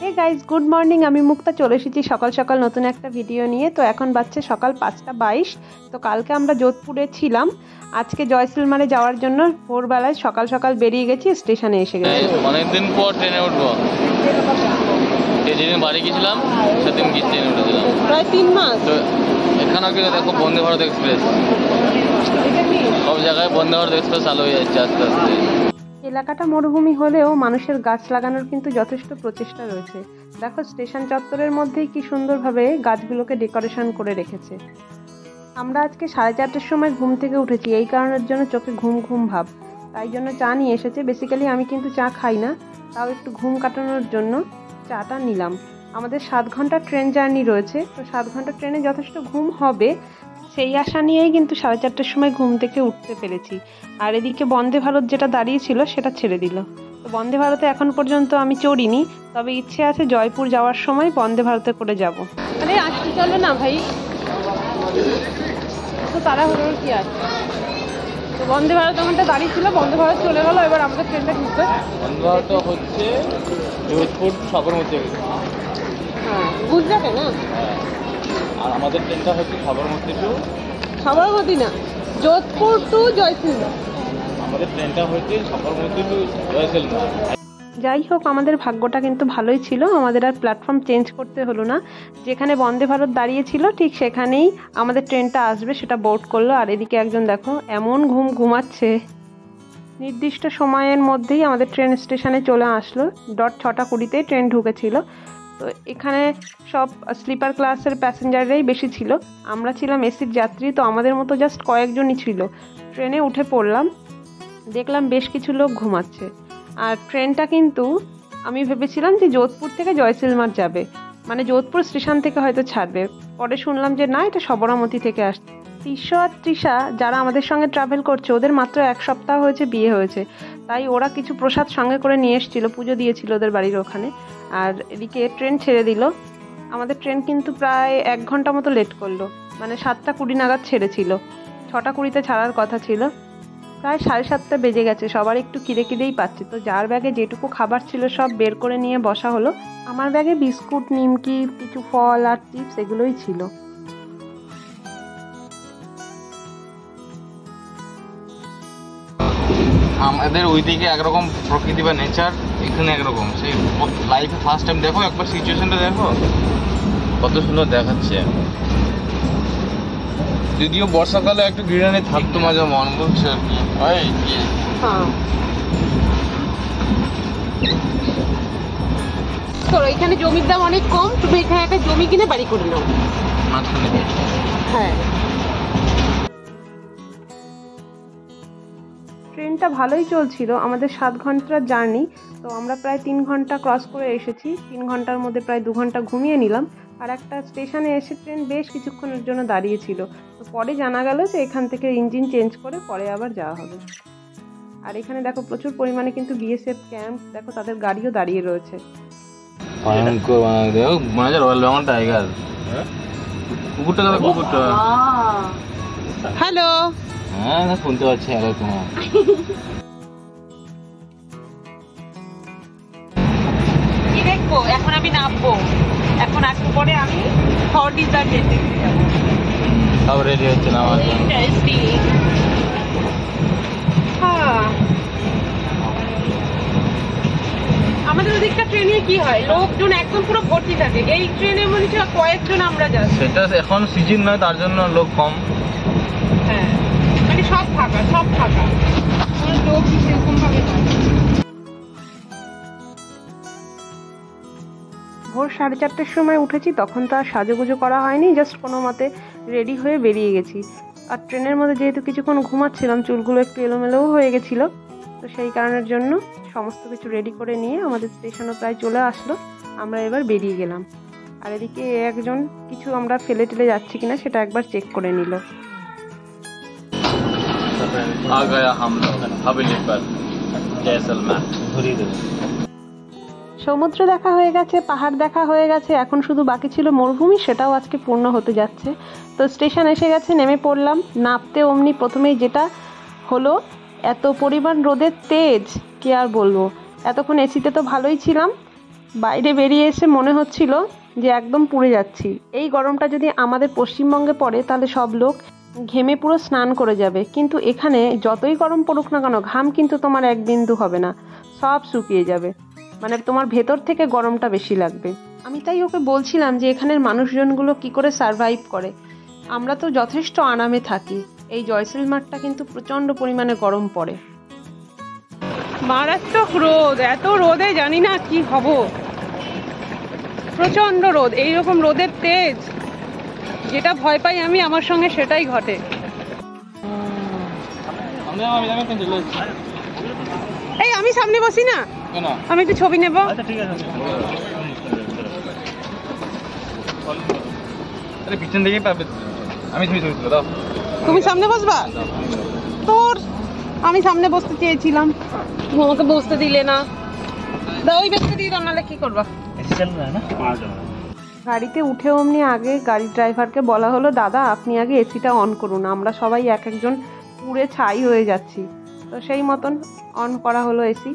Hey guys, good morning. আমি মুক্তা চলে এসেছি সকাল সকাল নতুন একটা ভিডিও নিয়ে। তো এখন বাজছে সকাল 5:22। তো কালকে আমরা যোধপুরে ছিলাম, আজকে জয়সলমারে যাওয়ার জন্য ভোরবেলায় সকাল সকাল বেরিয়ে গেছি, স্টেশনে এসে গেছি। অনেকদিন পর ট্রেনে উঠবো। যেদিন বাড়ি গেছিলাম সেদিন কি ট্রেনে উঠেছিলাম, প্রায় 3 মাস। তো এখানেও কিন্তু দেখো বন্দে ভারত এক্সপ্রেস, সব জায়গায় বন্দে ভারত এক্সপ্রেস চালু হয়ে যাচ্ছে আস্তে আস্তে। এলাকাটা মরুভূমি হলেও মানুষের গাছ লাগানোর কিন্তু যথেষ্ট প্রচেষ্টা রয়েছে। দেখো স্টেশন চত্বরের মধ্যেই কি সুন্দরভাবে গাছগুলোকে ডেকোরেশন করে রেখেছে। আমরা আজকে 4:30টার সময় ঘুম থেকে উঠেছি, এই কারণের জন্য চোখে ঘুম ঘুম ভাব, তাই জন্য চা নিয়ে এসেছে। বেসিক্যালি আমি কিন্তু চা খাই না, তাও একটু ঘুম কাটানোর জন্য চাটা নিলাম। আমাদের 7 ঘন্টা ট্রেন জার্নি রয়েছে, তো 7 ঘন্টা ট্রেনে যথেষ্ট ঘুম হবে সেই আশা নিয়েই কিন্তু 4:30টার সময় ঘুম থেকে উঠতে পেরেছি। আর এদিকে বন্দে ভারত যেটা দাঁড়িয়েছিল সেটা ছেড়ে দিল। তো বন্দে ভারতে এখন পর্যন্ত আমি চড়িনি, তবে ইচ্ছে আছে জয়পুর যাওয়ার সময় বন্দে ভারতে করে যাব। আরে আসতে চলো না ভাই, তো তাড়াহুড়োর কি আছে। তো বন্দে ভারত ওখানটা দাঁড়িয়ে ছিল, বন্দে ভারত চলে গেল, এবার আমাদের ট্রেনটা ঢুকবে। বন্দে ভারত হচ্ছে যোধপুর সাবরমতী, হ্যাঁ গুজরাটে না। আর আমাদের ট্রেনটা হচ্ছে সাবরমতী টু, সাবরমতী না, যোধপুর টু জয়সলমার। আমাদের ট্রেনটা হচ্ছে সাবরমতী টু জয়সলমার। যাই হোক, আমাদের ভাগ্যটা কিন্তু ভালোই ছিল, আমাদের আর প্ল্যাটফর্ম চেঞ্জ করতে হলো না। যেখানে বন্দে ভারত দাঁড়িয়েছিল ঠিক সেখানেই আমাদের ট্রেনটা আসবে, সেটা বোর্ড করলো। আর এদিকে একজন দেখো এমন ঘুমাচ্ছে। নির্দিষ্ট সময়ের মধ্যেই আমাদের ট্রেন স্টেশনে চলে আসলো। 6:20 ট্রেন ঢুকেছিল। তো এখানে সব স্লিপার ক্লাসের প্যাসেঞ্জাররাই বেশি ছিল, আমরা ছিলাম এসির যাত্রী, তো আমাদের মতো জাস্ট কয়েকজনই ছিল। ট্রেনে উঠে পড়লাম, দেখলাম বেশ কিছু লোক ঘুমাচ্ছে। আর ট্রেনটা কিন্তু আমি ভেবেছিলাম যে যোধপুর থেকে জয়সলমার যাবে, মানে যোধপুর স্টেশন থেকে হয়তো ছাড়বে। পরে শুনলাম যে না, এটা সাবরমতী থেকে আসছে। তিশা আর তৃষা যারা আমাদের সঙ্গে ট্রাভেল করছে, ওদের মাত্র 1 সপ্তাহ হয়েছে বিয়ে হয়েছে, তাই ওরা কিছু প্রসাদ সঙ্গে করে নিয়ে এসেছিলো, পুজো দিয়েছিল ওদের বাড়ির ওখানে। আর এদিকে ট্রেন ছেড়ে দিল। আমাদের ট্রেন কিন্তু প্রায় 1 ঘন্টা মতো লেট করলো, মানে 7:20 নাগাদ ছেড়েছিল, 6:20 ছাড়ার কথা ছিল। প্রায় 7:30 বেজে গেছে, সবার একটু খিদেই পাচ্ছে। তো যার ব্যাগে যেটুকু খাবার ছিল সব বের করে নিয়ে বসা হলো। আমার ব্যাগে বিস্কুট, নিমকি, কিছু ফল আর চিপস এগুলোই ছিল। আমাদের ওইদিকে একরকম প্রকৃতি বা নেচার, এখানে একরকম। সেই লাইফে ফার্স্ট টাইম দেখো, একবার সিচুয়েশনটা দেখো কত সুন্দর দেখাচ্ছে। যদিও বর্ষাকালে একটু গ্রিনারি থাকতো মাঝে, মন বলছে আর কি। তো এখানে জমির দাম অনেক কম, তুমি এখানে একটা জমি কিনে বাড়ি করে নাও মাঝখানে। হ্যাঁ, ট্রেনটা ভালোই চলছিল। আমাদের 7 ঘন্টার জার্নি, তো আমরা প্রায় 3 ঘন্টা ক্রস করে এসেছি। 3 ঘন্টার মধ্যে প্রায় 2 ঘন্টা ঘুমিয়ে নিলাম। আর একটা স্টেশনে এসে ট্রেন বেশ কিছুক্ষণের জন্য দাঁড়িয়েছিল, তো পরে জানা গেল যে এখান থেকে ইঞ্জিন চেঞ্জ করে পরে আবার যাওয়া হবে। আর এখানে দেখো প্রচুর পরিমাণে কিন্তু বিএসএফ ক্যাম্প, দেখো তাদের গাড়িও দাঁড়িয়ে রয়েছে। হ্যালো, হ্যাঁ শুনতে পাচ্ছি। তোমার কি দেখবো? এখন আমি নামবো, এখন একটু পরে আমি ফর্টিজার যেতে যাবো। সব রেডি হচ্ছে না আমার জন্য। হ্যাঁ, আমাদের ওদিকটা ট্রেনে কি হয়, লোকজন একদম পুরো ভর্তি থাকে। এই ট্রেনে মনে হচ্ছে কয়েকজন আমরা যাচ্ছি। সেটা এখন সিজন নয়, তার জন্য লোক কম। হ্যাঁ, মানে সব ফাঁকা, সব ফাঁকা, কোনো লোক সেরকম ভাবে নয়। ভোর 4:30টার সময় উঠেছি, তখন তো আর সাজুগুজু করা হয়নি, জাস্ট কোনো মতে রেডি হয়ে বেরিয়ে গেছি। আর ট্রেনের মধ্যে যেহেতু কিছুক্ষণ ঘুমাচ্ছিলাম, চুলগুলো একটু এলোমেলোও হয়ে গেছিলো, তো সেই কারণের জন্য সমস্ত কিছু রেডি করে নিয়ে আমাদের স্টেশনও প্রায় চলে আসলো। আমরা এবার বেরিয়ে গেলাম। আর এদিকে একজন কিছু আমরা ফেলে টেলে যাচ্ছি কিনা সেটা একবার চেক করে নিল। সমুদ্র দেখা হয়ে গেছে, পাহাড় দেখা হয়ে গেছে, এখন শুধু বাকি ছিল মরুভূমি, সেটাও আজকে পূর্ণ হতে যাচ্ছে। তো স্টেশন এসে গেছে, নেমে পড়লাম। নামতে অমনি প্রথমেই যেটা হলো, এত পরিমাণ রোদের তেজ কি আর বলবো। এতক্ষণ এসিতে তো ভালোই ছিলাম, বাইরে বেরিয়ে এসে মনে হচ্ছিল যে একদম পুড়ে যাচ্ছি। এই গরমটা যদি আমাদের পশ্চিমবঙ্গে পড়ে তাহলে সব লোক ঘেমে পুরো স্নান করে যাবে, কিন্তু এখানে যতই গরম পড়ুক না কেন ঘাম কিন্তু তোমার এক বিন্দু হবে না, সব শুকিয়ে যাবে, মানে তোমার ভেতর থেকে গরমটা বেশি লাগবে। আমি তাই ওকে বলছিলাম যে এখানের মানুষজনগুলো কি করে সারভাইভ করে। আমরা তো যথেষ্ট আরামে থাকি, এই জয়সলমারটা কিন্তু প্রচণ্ড পরিমাণে গরম পড়ে। মারাত্মক রোদ, এত রোদে জানি না কি হব, প্রচণ্ড রোদ। এইরকম রোদের তেজ, যেটা ভয় পাই আমি আমার সঙ্গে সেটাই ঘটে। এই আমি সামনে বসি না, আমি একটু ছবি নেব। পিছন দিকে পাবে, আমি ছবি তুলে দাও। তুমি সামনে বসবা? তোর আমি সামনে বসতে চেয়েছিলাম, তুমি আমাকে বসতে দিলে না। দাও ওই ব্যক্তি দিয়ে দাও, নাহলে কি করবা? গাড়িতে উঠে অমনি আগে গাড়ির ড্রাইভারকে বলা হলো, দাদা আপনি আগে এসিটা অন করুন, আমরা সবাই এক একজন পুড়ে ছাই হয়ে যাচ্ছি। তো সেই মতন অন করা হলো এসি।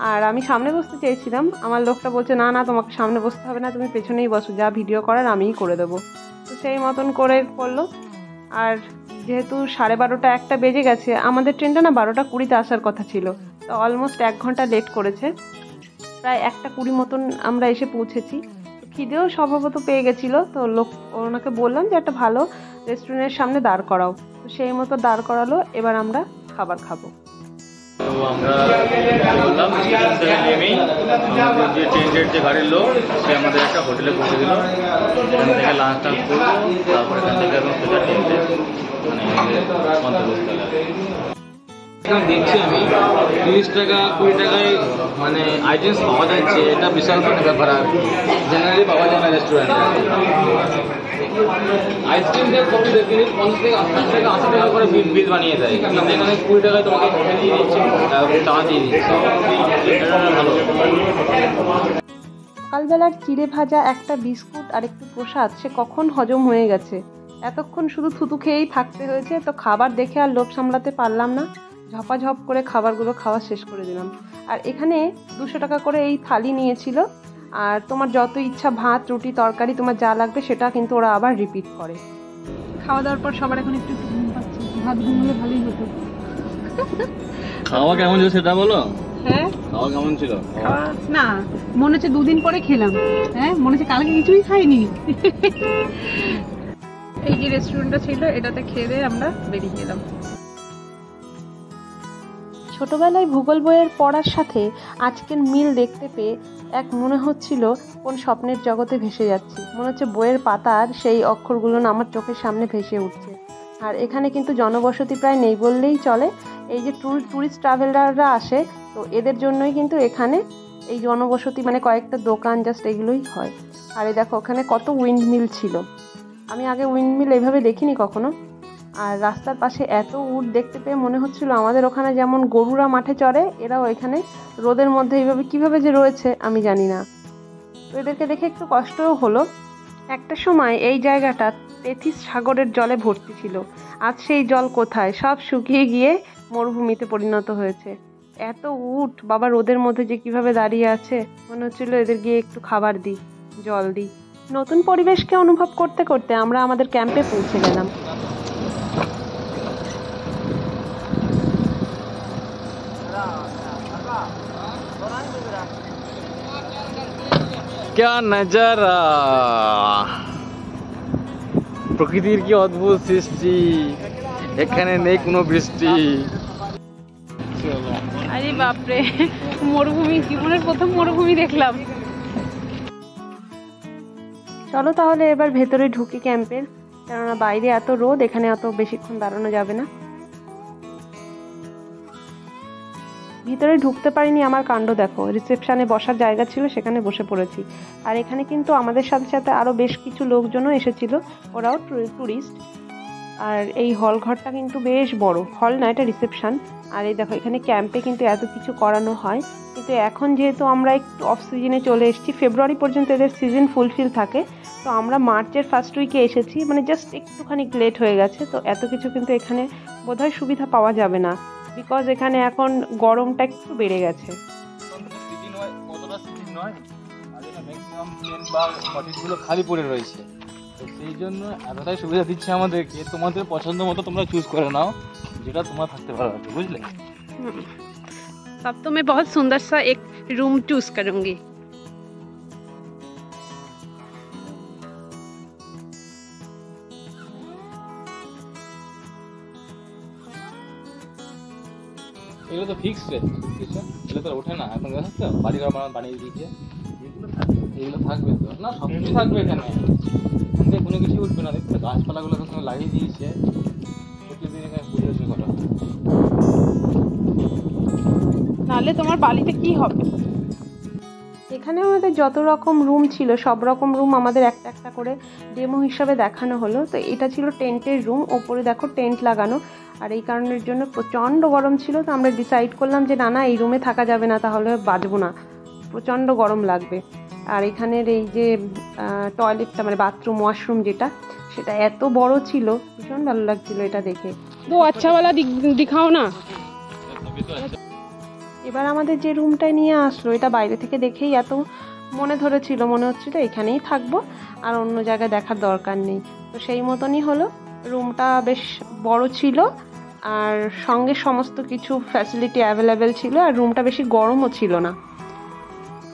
আর আমি সামনে বসতে চেয়েছিলাম, আমার লোকটা বলছে না না তোমাকে সামনে বসতে হবে না, তুমি পেছনেই বসো, যা ভিডিও করার আমিই করে দেবো। তো সেই মতন করে করলো। আর যেহেতু 12:30 1টা বেজে গেছে, আমাদের ট্রেনটা না 12:20 আসার কথা ছিল, তো অলমোস্ট 1 ঘন্টা লেট করেছে। প্রায় 1:20 মতন আমরা এসে পৌঁছেছি। খিদেও স্বভাবত পেয়ে গেছিলো, তো ওনাকে বললাম যে একটা ভালো রেস্টুরেন্টের সামনে দাঁড় করাও, তো সেই মতো দাঁড় করালো। এবার আমরা খাবার খাবো। তো আমরা বললাম স্টেশন থেকে নেমেই আমাদের যে ট্রেনের যে গাড়ির লোক সে আমাদের একটা হোটেলে পৌঁছে দিল। এখান থেকে লাঞ্চ টাঞ্চ করবো, তারপর এখান থেকে এবং সোজা ট্রেনতে মানে গন্তব্যস্থলে। এখানে দেখছি আমি 30 টাকা 20 টাকায় মানে আইটেমস পাওয়া যাচ্ছে, এটা বিশাল বড় ব্যাপার। আর জেনারেলি পাওয়া যায় না রেস্টুরেন্টে। আইসক্রিম দিয়ে কফি দেখিনি 50 থেকে 80 টাকা করে বিল বানিয়ে দেয়, কিন্তু এখানে 20 টাকায় তোমাকে কফি দিয়ে দিচ্ছে, চা দিয়ে দিচ্ছে, এটা ভালো। সকালবেলার চিড়ে ভাজা, একটা বিস্কুট আর একটু প্রসাদ সে কখন হজম হয়ে গেছে, এতক্ষণ শুধু থুতু খেয়েই থাকতে হয়েছে। তো খাবার দেখে আর লোভ সামলাতে পারলাম না, ঝপাঝপ করে খাবারগুলো খাওয়া শেষ করে দিলাম। আর এখানে 200 টাকা করে এই থালি নিয়েছিল, আর তোমার যত ইচ্ছা ভাত রুটি তরকারি তোমার যা লাগবে সেটা কিন্তু ওরা আবার রিপিট করে। খাওয়া দাওয়ার পর সবার এখন একটু ঘুম পাচ্ছে, ভাত ঘুম হলে ভালোই হতো। খাওয়া কেমন ছিল সেটা বলো। হ্যাঁ খাওয়া কেমন ছিল? না মনে হচ্ছে 2 দিন পরে খেলাম। হ্যাঁ মনে হচ্ছে কালকে কিছুই খাইনি। এই যে রেস্টুরেন্টটা ছিল এটাতে খেয়ে দিয়ে আমরা বেরিয়ে গেলাম। ছোটবেলায় ভূগোল বইয়ের পড়ার সাথে আজকের মিল দেখতে পেয়ে এক মনে হচ্ছিল কোন স্বপ্নের জগতে ভেসে যাচ্ছি, মনে হচ্ছে বইয়ের পাতার সেই অক্ষরগুলো না আমার চোখের সামনে ভেসে উঠছে। আর এখানে কিন্তু জনবসতি প্রায় নেই বললেই চলে। এই যে ট্যুরিস্ট ট্রাভেলাররা আসে, তো এদের জন্যই কিন্তু এখানে এই জনবসতি, মানে কয়েকটা দোকান জাস্ট এগুলোই হয়। আর এই দেখো ওখানে কত উইন্ড মিল ছিল, আমি আগে উইন্ড মিল এইভাবে দেখিনি কখনো। আর রাস্তার পাশে এত উট দেখতে পেয়ে মনে হচ্ছিল আমাদের ওখানে যেমন গরুরা মাঠে চড়ে, এরাও এখানে রোদের মধ্যে এইভাবে কিভাবে যে রয়েছে আমি জানি না। তো এদেরকে দেখে একটু কষ্টও হলো। একটা সময় এই জায়গাটা তেথিস সাগরের জলে ভর্তি ছিল, আজ সেই জল কোথায়, সব শুকিয়ে গিয়ে মরুভূমিতে পরিণত হয়েছে। এত উট বাবা রোদের মধ্যে যে কিভাবে দাঁড়িয়ে আছে, মনে হচ্ছিল এদের গিয়ে একটু খাবার দিই, জল দিই। নতুন পরিবেশকে অনুভব করতে করতে আমরা আমাদের ক্যাম্পে পৌঁছে গেলাম। क्या नजारा, প্রকৃতির কি অদ্ভুত সৃষ্টি, এখানে নেই কোনো বৃষ্টি। আরে বাপরে, মরুভূমি, জীবনের প্রথম মরুভূমি দেখলাম। চলো তাহলে এবার ভেতরে ঢুকি ক্যাম্পের, কেননা বাইরে এত রোদ, এখানে এত বেশিক্ষণ দাঁড়ানো যাবে না। ভিতরে ঢুকতে পারিনি, আমার কাণ্ড দেখো, রিসেপশনে বসার জায়গা ছিল সেখানে বসে পড়েছি। আর এখানে কিন্তু আমাদের সাথে সাথে আরও বেশ কিছু লোকজনও এসেছিল, ওরাও ট্যুরিস্ট। আর এই হল ঘরটা কিন্তু বেশ বড়, হল না এটা রিসেপশন। আর এই দেখো এখানে ক্যাম্পে কিন্তু এত কিছু করানো হয়, কিন্তু এখন যেহেতু আমরা একটু অফ সিজনে চলে এসেছি, ফেব্রুয়ারি পর্যন্ত এদের সিজন ফুলফিল থাকে, তো আমরা মার্চের ফার্স্ট উইকে এসেছি, মানে জাস্ট একটুখানি লেট হয়ে গেছে। তো এত কিছু কিন্তু এখানে বোধহয় সুবিধা পাওয়া যাবে না, বিকজ এখানে এখন গরমটা একটু বেড়ে গেছে। টেন্ট বা কটেজগুলো খালি পড়ে রয়েছে, তো সেই জন্য এতটাই সুবিধা দিচ্ছে আমাদেরকে, তোমাদের পছন্দ মতো তোমরা চুজ করে নাও যেটা তোমরা থাকতে পারো আর কি, বুঝলে। तब तो मैं बहुत सुंदर सा एक रूम चूज करूंगी। এগুলো তো ফিক্সড রেট, বুঝছো, এগুলো তো ওঠে না এখন, দেখো তো বাড়ি ঘর বানিয়ে দিয়েছে, এগুলো থাকবে তো না, সব কিছু থাকবে এখানে, এখান থেকে কোনো কিছু উঠবে না। দেখতে গাছপালাগুলো এখন লাগিয়ে দিয়েছে, প্রতিদিন এখানে পুজো হচ্ছে করা। নালে তোমার বালিতে কি হবে। এখানে আমাদের যত রকম রুম ছিল সব রকম রুম আমাদের একটা একটা করে ডেমো হিসাবে দেখানো হলো। তো এটা ছিল টেন্টের রুম, ওপরে দেখো টেন্ট লাগানো, আর এই কারণের জন্য প্রচণ্ড গরম ছিল। তো আমরা ডিসাইড করলাম যে না এই রুমে থাকা যাবে না, তাহলে বাঁচবো না, প্রচণ্ড গরম লাগবে। আর এখানের এই যে টয়লেটটা মানে বাথরুম ওয়াশরুম যেটা, সেটা এত বড় ছিল, ভীষণ ভালো লাগছিল এটা দেখে। তো আচ্ছা वाला দিখাও না। এবার আমাদের যে রুমটায় নিয়ে আসলো, এটা বাইরে থেকে দেখেই এত মনে ধরেছিল, মনে হচ্ছিল এখানেই থাকবো, আর অন্য জায়গায় দেখার দরকার নেই। তো সেই মতনই হলো, রুমটা বেশ বড় ছিল আর সঙ্গে সমস্ত কিছু ফ্যাসিলিটি অ্যাভেলেবেল ছিল, আর রুমটা বেশি গরমও ছিল না।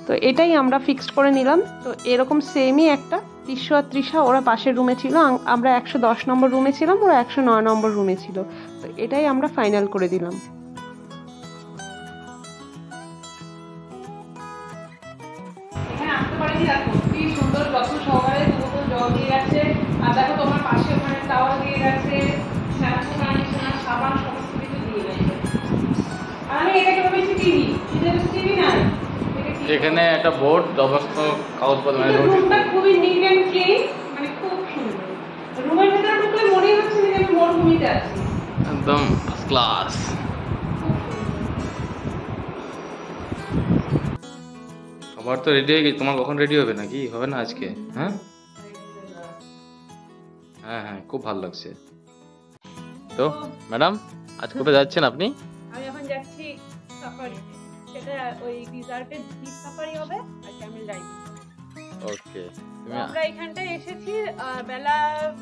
তো এটাই আমরা ফিক্সড করে নিলাম। তো এরকম সেমই একটা তৃষ্য আর তৃষা ওরা পাশের রুমে ছিল, আমরা 110 নম্বর রুমে ছিলাম, ওরা 109 নম্বর রুমে ছিল। তো এটাই আমরা ফাইনাল করে দিলাম। এখানে আসতে পারিনি, দেখো কি সুন্দর যত্ন সহকারে দুটো জল দিয়ে গেছে, আর দেখো তোমার পাশে ওখানে টাওয়াল দিয়ে গেছে, শ্যাম্পু কন্ডিশনার সাবান সমস্ত কিছু দিয়ে গেছে। আর আমি এটাকে ভেবেছি টিভি, টিভি না, এখানে একটা বোর্ড সমস্ত কাগজপত্র, মানে রুমটা খুবই নিট এন্ড ক্লিন, মানে খুব সুন্দর। রুমের ভিতরে ঢুকলে মনেই হচ্ছে যে আমি মরুভূমিতে আছি, একদম ফার্স্ট ক্লাস। খাবার তো রেডি হয়ে গেছে, তোমার কখন রেডি হবে নাকি, হবে না আজকে? হ্যাঁ হ্যাঁ হ্যাঁ, খুব ভালো লাগছে। তো ম্যাডাম আজ কোথায় যাচ্ছেন আপনি? আমি এখন যাচ্ছি সাফারিতে, সেটা ওই রিজার্ভের জিপ সাফারি হবে আর ক্যামেল রাইডিং। ওকে, আমরা এখানটায় এসেছি বেলা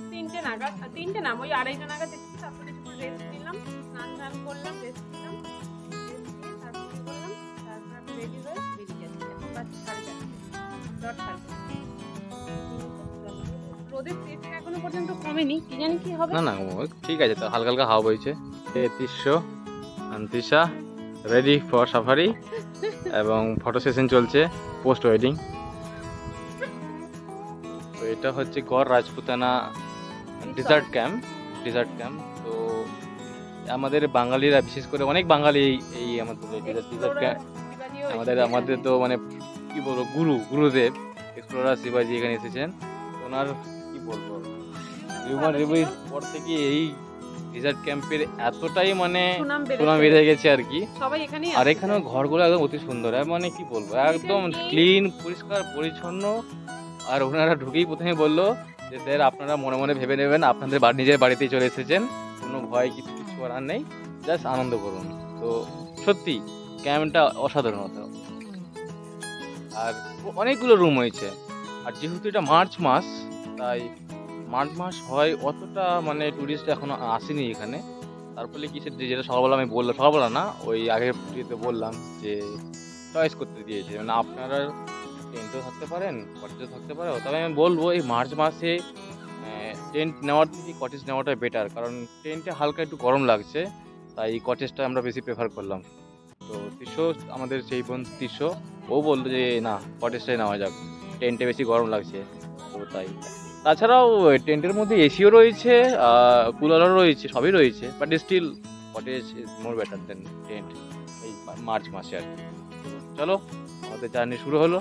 3টে নাগাদ, 3টে না ওই 2:30 নাগাদ এসেছি। তারপরে একটু রেস্ট নিলাম, স্নান করলাম, রেস্ট নিলাম, তারপরে করলাম, তারপর আমি রেডি হয়ে বেরিয়ে যাচ্ছি। এখন 4:30 রোদের তেজটা এখনো পর্যন্ত কমেনি, কি জানি কি হবে। না না ঠিক আছে, তো হালকা হালকা হাওয়া বইছে। তৃষ্য তৃষা রেডি ফর সাফারি, এবং ফটো সেশন চলছে পোস্ট ওয়েডিং। তো এটা হচ্ছে গড় রাজপুতানা ডেজার্ট ক্যাম্প। তো আমাদের বাঙালিরা, বিশেষ করে অনেক বাঙালি এই আমাদের ডেজার্ট ক্যাম্প, আমাদের তো মানে কি বলবো, গুরুদেব এক্সপ্লোরার শিবাজি এখানে এসেছেন। ওনার কি বলবো, হিউম্যান রিভিউর পর থেকে এই ডেজার্ট ক্যাম্পের এতটাই মানে সুনাম বেড়ে গেছে আর কি। আর এখানে ঘরগুলো একদম অতি সুন্দর, মানে কি বলবো, একদম ক্লিন, পরিষ্কার পরিচ্ছন্ন। আর ওনারা ঢুকেই প্রথমে বললো যে স্যার আপনারা মনে মনে ভেবে নেবেন আপনাদের নিজের বাড়িতেই চলে এসেছেন, কোনো ভয় কিছু করার নেই, জাস্ট আনন্দ করুন। তো সত্যি ক্যাম্পটা অসাধারণ হতো। আর অনেকগুলো রুম হয়েছে, আর যেহেতু এটা মার্চ মাস, তাই মার্চ মাস হয় অতটা মানে টুরিস্ট এখনো আসেনি এখানে। তারপরে কি যেটা সকালবেলা আমি বললাম, সকালবেলা না ওই আগের ভিডিওতে বললাম যে চয়েস করতে দিয়েছে, মানে আপনারা টেন্টও থাকতে পারেন, কটেজও থাকতে পারেন। তবে আমি বলবো এই মার্চ মাসে টেন্ট নেওয়ার থেকে কটেজ নেওয়াটাই বেটার, কারণ টেন্টে হালকা একটু গরম লাগছে, তাই কটেজটা আমরা বেশি প্রেফার করলাম। তো তৃষ্য আমাদের সেই বন্ধু তৃষ্য, ও বললো যে না কটেজটাই নেওয়া যাক, টেন্টে বেশি গরম লাগছে। তো তাই, তাছাড়াও টেন্টের মধ্যে এসিও রয়েছে, কুলারও রয়েছে, সবই রয়েছে, but still cottage is more better than tent এই মার্চ মাসে আর কি। চলো আমাদের জার্নি শুরু হলো।